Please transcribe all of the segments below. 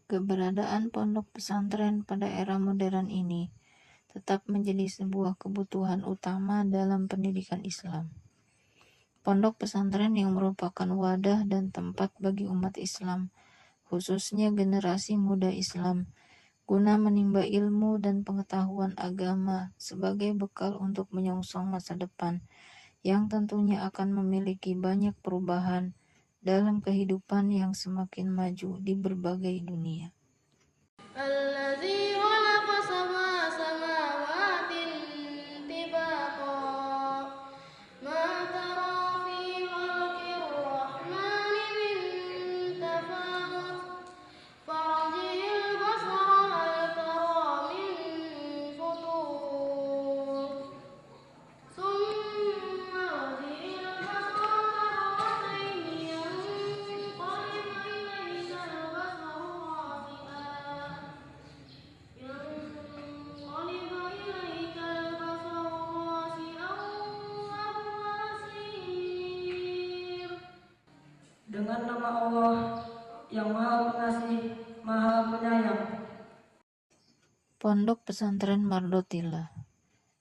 keberadaan pondok pesantren pada era modern ini tetap menjadi sebuah kebutuhan utama dalam pendidikan Islam. Pondok pesantren yang merupakan wadah dan tempat bagi umat Islam, khususnya generasi muda Islam, guna menimba ilmu dan pengetahuan agama sebagai bekal untuk menyongsong masa depan yang tentunya akan memiliki banyak perubahan dalam kehidupan yang semakin maju di berbagai dunia. Dengan nama Allah yang Maha Pengasih, Maha Penyayang. Pondok Pesantren Mardotila,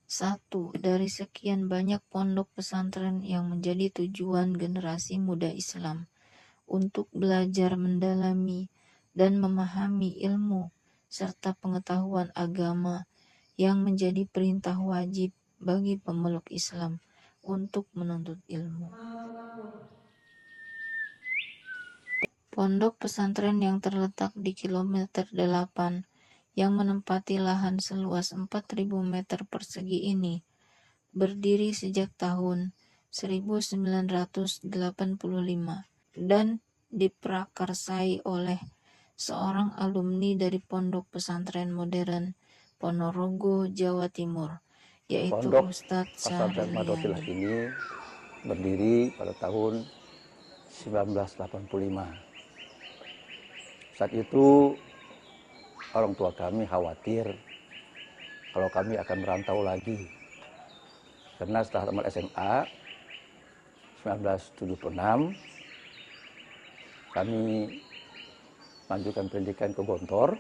satu dari sekian banyak pondok pesantren yang menjadi tujuan generasi muda Islam untuk belajar mendalami dan memahami ilmu serta pengetahuan agama yang menjadi perintah wajib bagi pemeluk Islam untuk menuntut ilmu. Pondok pesantren yang terletak di kilometer 8 yang menempati lahan seluas 4.000 meter persegi ini berdiri sejak tahun 1985 dan diprakarsai oleh seorang alumni dari Pondok Pesantren Modern Ponorogo, Jawa Timur, yaitu Pondok Ustadz Pesantren Mardotila Syahrilyani. ini berdiri pada tahun 1985. Saat itu orang tua kami khawatir kalau kami akan merantau lagi. Karena setelah tamat SMA 1976 kami lanjutkan pendidikan ke Gontor.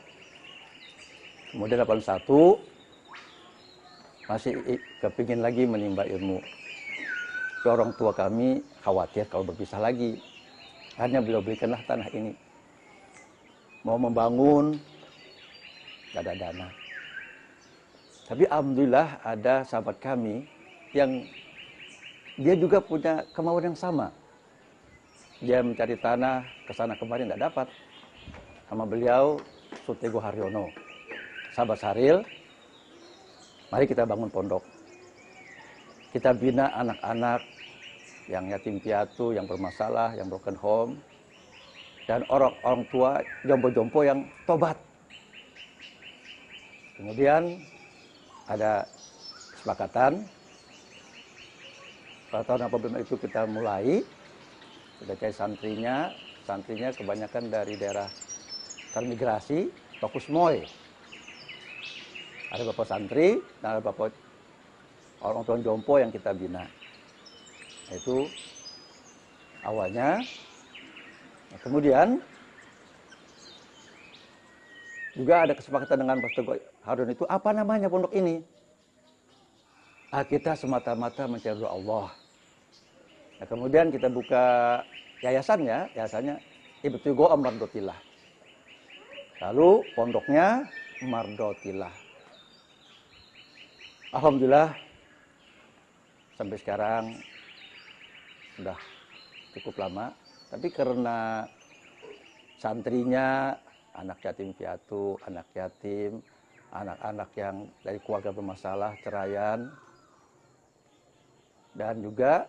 Kemudian 81 masih kepingin lagi menimba ilmu. Orang tua kami khawatir kalau berpisah lagi. Akhirnya beliau belikanlah tanah ini. Mau membangun, tidak ada dana. Tapi alhamdulillah ada sahabat kami yang dia juga punya kemauan yang sama. Dia mencari tanah ke sana kemarin tidak dapat. Sama beliau Sutego Haryono, sahabat Saril, mari kita bangun pondok. Kita bina anak-anak yang yatim piatu, yang bermasalah, yang broken home, dan orang tua jompo-jompo yang tobat. Kemudian ada kesepakatan pada tahun 85 itu kita mulai, sudah cari santrinya kebanyakan dari daerah transmigrasi, Tokus Moy. Ada bapak santri dan ada bapak orang tua jompo yang kita bina. Itu awalnya. Nah, kemudian juga ada kesepakatan dengan Pak Teguh Harun itu, apa namanya pondok ini? Kita semata-mata mencari Allah. Nah, kemudian kita buka yayasannya Ibtu Go'am Mardotilah. Lalu pondoknya Mardotilah. Alhamdulillah sampai sekarang sudah cukup lama. Tapi karena santrinya anak yatim piatu, anak yatim, anak-anak yang dari keluarga bermasalah, ceraian, dan juga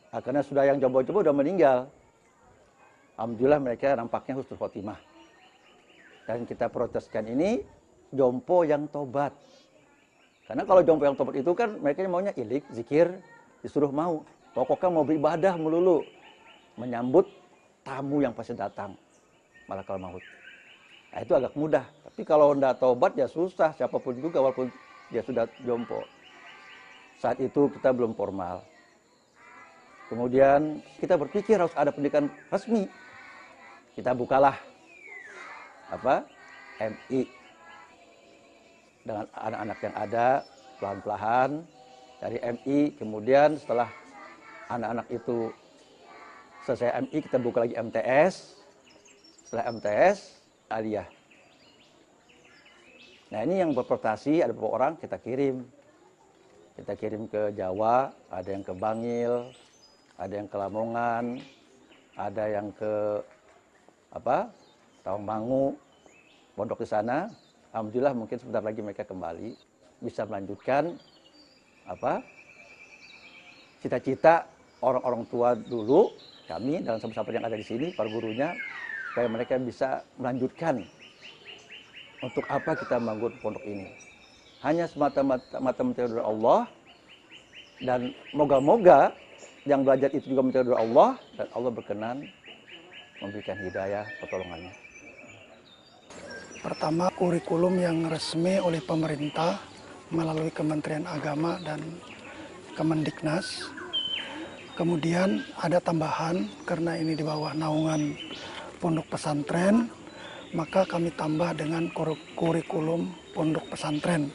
karena sudah yang jompo-jompo sudah meninggal. Alhamdulillah mereka nampaknya husnul khotimah. Dan kita proteskan ini jompo yang tobat. Karena kalau jompo yang tobat itu kan mereka maunya ilik, zikir, disuruh mau. Pokoknya mau beribadah melulu, menyambut tamu yang pasti datang, malakal maut. Nah, itu agak mudah. Tapi kalau tidak tobat ya susah, siapapun juga walaupun dia sudah jompo. Saat itu kita belum formal. Kemudian kita berpikir harus ada pendidikan resmi. Kita bukalah MI. Dengan anak-anak yang ada, pelan-pelan dari MI, kemudian setelah anak-anak itu selesai MI, kita buka lagi MTS. Setelah MTS, aliyah. Nah ini yang berprestasi, ada beberapa orang kita kirim. Kita kirim ke Jawa, ada yang ke Bangil, ada yang ke Lamongan, ada yang ke Tawangmangu, pondok di sana. Alhamdulillah mungkin sebentar lagi mereka kembali bisa melanjutkan cita-cita orang-orang tua dulu, kami dan sahabat-sahabat yang ada di sini, para gurunya, supaya mereka bisa melanjutkan untuk apa kita membangun pondok ini. Hanya semata-mata mencari ridho Allah, dan moga-moga yang belajar itu juga mencari ridho Allah, dan Allah berkenan memberikan hidayah pertolongannya. Pertama, kurikulum yang resmi oleh pemerintah melalui Kementerian Agama dan Kemendiknas. Kemudian ada tambahan, karena ini di bawah naungan pondok pesantren, maka kami tambah dengan kurikulum pondok pesantren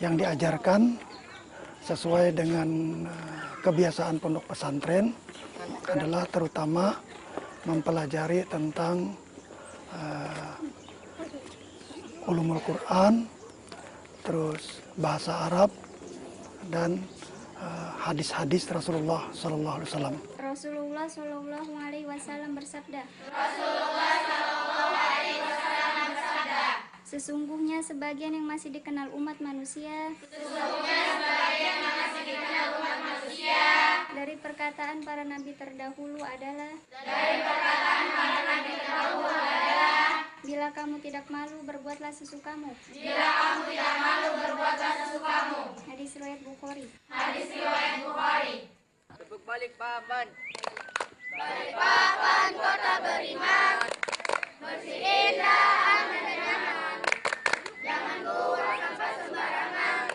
yang diajarkan sesuai dengan kebiasaan pondok pesantren adalah terutama mempelajari tentang ulumul Quran, terus bahasa Arab, dan hadis-hadis Rasulullah Sallallahu Alaihi Wasallam. Rasulullah Shallallahu Alaihi Wasallam bersabda. Sesungguhnya sebagian yang masih dikenal umat manusia. Dari perkataan para nabi terdahulu adalah. Bila kamu tidak malu, berbuatlah sesukamu. Hadis riwayat Bukhari. Tepuk balik papan. Kota beriman. Bersih indah, aman dan nyaman. Jangan buang sampah sembarangan.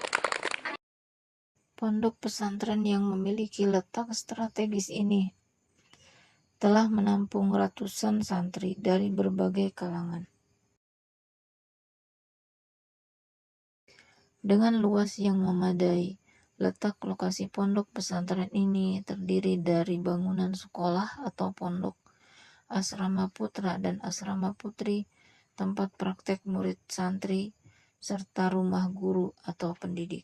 Pondok pesantren yang memiliki letak strategis ini telah menampung ratusan santri dari berbagai kalangan. Dengan luas yang memadai, letak lokasi pondok pesantren ini terdiri dari bangunan sekolah atau pondok, asrama putra dan asrama putri, tempat praktek murid santri, serta rumah guru atau pendidik.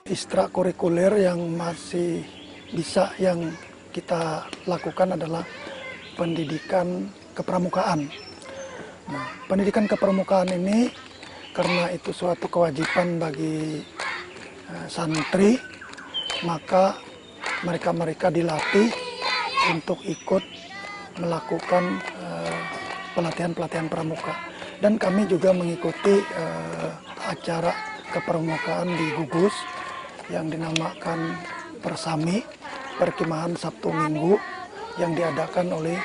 Ekstrakurikuler yang masih bisa yang kita lakukan adalah pendidikan kepramukaan. Nah, pendidikan kepramukaan ini karena itu suatu kewajiban bagi santri, maka mereka dilatih untuk ikut melakukan pelatihan-pelatihan pramuka. Dan kami juga mengikuti acara kepramukaan di Gugus yang dinamakan Persami, Perkemahan Sabtu Minggu, yang diadakan oleh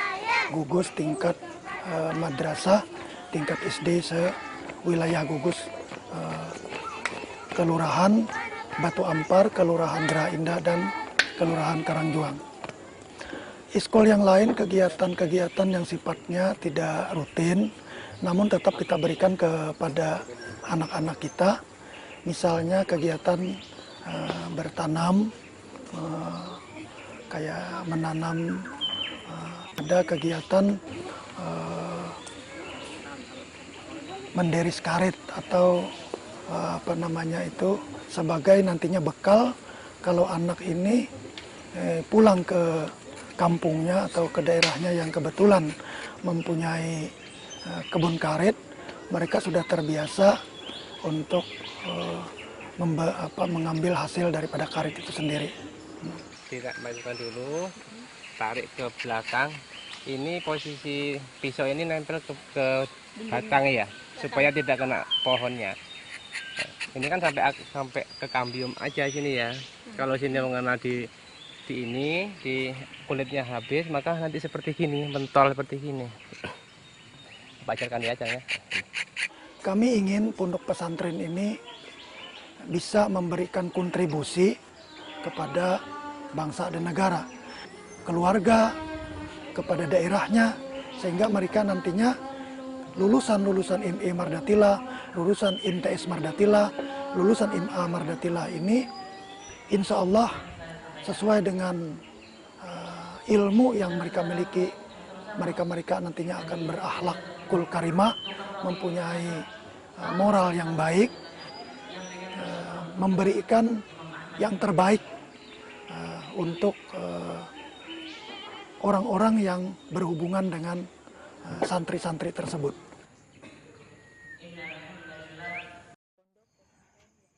Gugus tingkat madrasah, tingkat SD se-wilayah Gugus, Kelurahan Batu Ampar, Kelurahan Geraha Indah, dan Kelurahan Karangjuang. Iskol yang lain, kegiatan-kegiatan yang sifatnya tidak rutin, namun tetap kita berikan kepada anak-anak kita, misalnya kegiatan bertanam, kayak menanam, ada kegiatan menderis karet atau sebagai nantinya bekal kalau anak ini pulang ke kampungnya atau ke daerahnya yang kebetulan mempunyai kebun karet, mereka sudah terbiasa untuk mengambil hasil daripada karet itu sendiri. Tidak majukan dulu, tarik ke belakang. Ini posisi pisau ini nempel ke batang ya, supaya tidak kena pohonnya. Ini kan sampai ke kambium aja sini ya. Kalau sini mengena di kulitnya habis, maka nanti seperti gini, mentol seperti gini. Bacakan dia aja ya. Kami ingin pondok pesantren ini bisa memberikan kontribusi kepada bangsa dan negara, keluarga, kepada daerahnya, sehingga mereka nantinya lulusan ME Mardatila, lulusan MTS Mardatila, lulusan MA Mardatila ini insya Allah sesuai dengan ilmu yang mereka miliki, mereka nantinya akan berakhlakul karimah, mempunyai moral yang baik, memberikan yang terbaik untuk orang-orang yang berhubungan dengan santri-santri tersebut.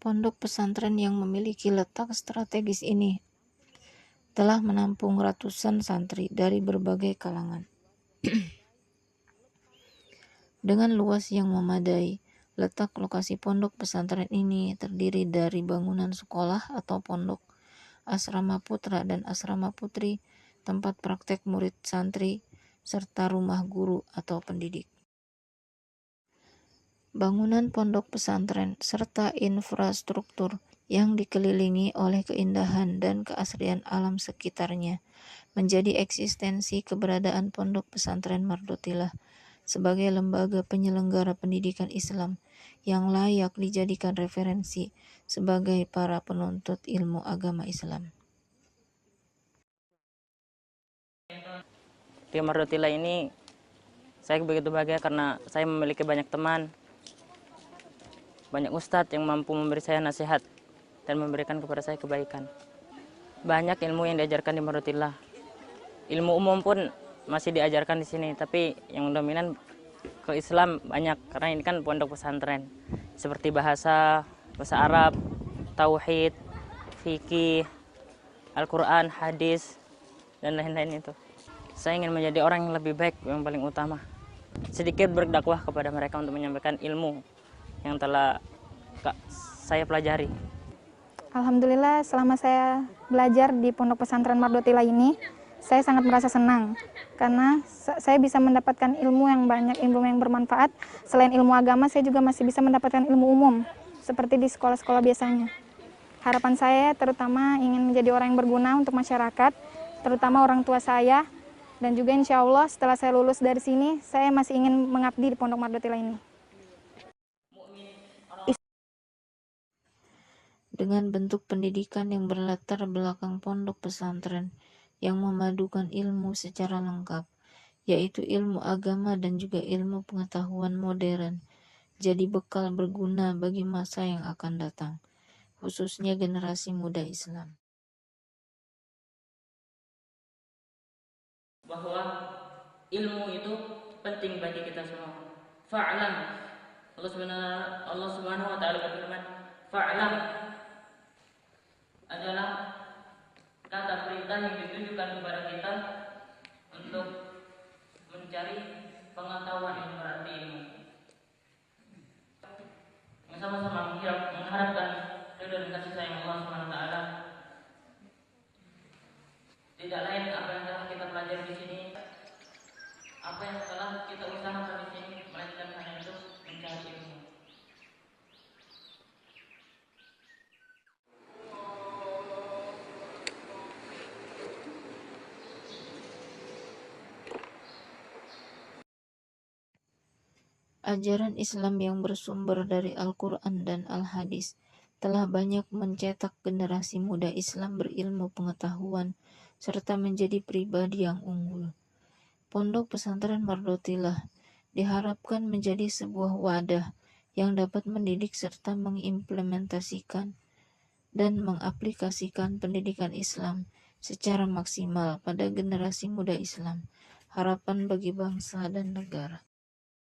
Pondok pesantren yang memiliki letak strategis ini telah menampung ratusan santri dari berbagai kalangan. Dengan luas yang memadai, letak lokasi pondok pesantren ini terdiri dari bangunan sekolah atau pondok, asrama putra dan asrama putri, tempat praktek murid santri, serta rumah guru atau pendidik. Bangunan pondok pesantren serta infrastruktur yang dikelilingi oleh keindahan dan keasrian alam sekitarnya menjadi eksistensi keberadaan pondok pesantren Mardotilah sebagai lembaga penyelenggara pendidikan Islam yang layak dijadikan referensi sebagai para penuntut ilmu agama Islam. Di Mardotilah ini saya begitu bahagia karena saya memiliki banyak teman, banyak ustadz yang mampu memberi saya nasihat dan memberikan kepada saya kebaikan. Banyak ilmu yang diajarkan di Mardotilah. Ilmu umum pun masih diajarkan di sini, tapi yang dominan ke Islam banyak karena ini kan pondok pesantren. Seperti bahasa Arab, tauhid, fikih, Al-Quran, hadis, dan lain-lain itu. Saya ingin menjadi orang yang lebih baik, yang paling utama. Sedikit berdakwah kepada mereka untuk menyampaikan ilmu yang telah saya pelajari. Alhamdulillah selama saya belajar di Pondok Pesantren Mardotilah ini, saya sangat merasa senang karena saya bisa mendapatkan ilmu yang banyak, ilmu yang bermanfaat. Selain ilmu agama, saya juga masih bisa mendapatkan ilmu umum seperti di sekolah-sekolah biasanya. Harapan saya terutama ingin menjadi orang yang berguna untuk masyarakat, terutama orang tua saya, dan juga insya Allah setelah saya lulus dari sini, saya masih ingin mengabdi di Pondok Mardotilah ini. Dengan bentuk pendidikan yang berlatar belakang pondok pesantren yang memadukan ilmu secara lengkap, yaitu ilmu agama dan juga ilmu pengetahuan modern, jadi bekal berguna bagi masa yang akan datang, khususnya generasi muda Islam. Bahwa ilmu itu penting bagi kita semua. Fa'lam. Allah Subhanahu wa taala berfirman, fa'lam adalah kata perintah yang ditujukan kepada kita untuk mencari pengetahuan yang berarti ilmu. Sama-sama mengharapkan ridho dan kasih sayang Allah Subhanahu wa taala. Tidak lain apa yang telah kita pelajari di sini, apa yang telah kita usahakan di sini, melainkan hanya untuk mencari ilmu. Ajaran Islam yang bersumber dari Al-Quran dan Al-Hadis telah banyak mencetak generasi muda Islam berilmu pengetahuan serta menjadi pribadi yang unggul. Pondok Pesantren Mardotilah diharapkan menjadi sebuah wadah yang dapat mendidik serta mengimplementasikan dan mengaplikasikan pendidikan Islam secara maksimal pada generasi muda Islam, harapan bagi bangsa dan negara.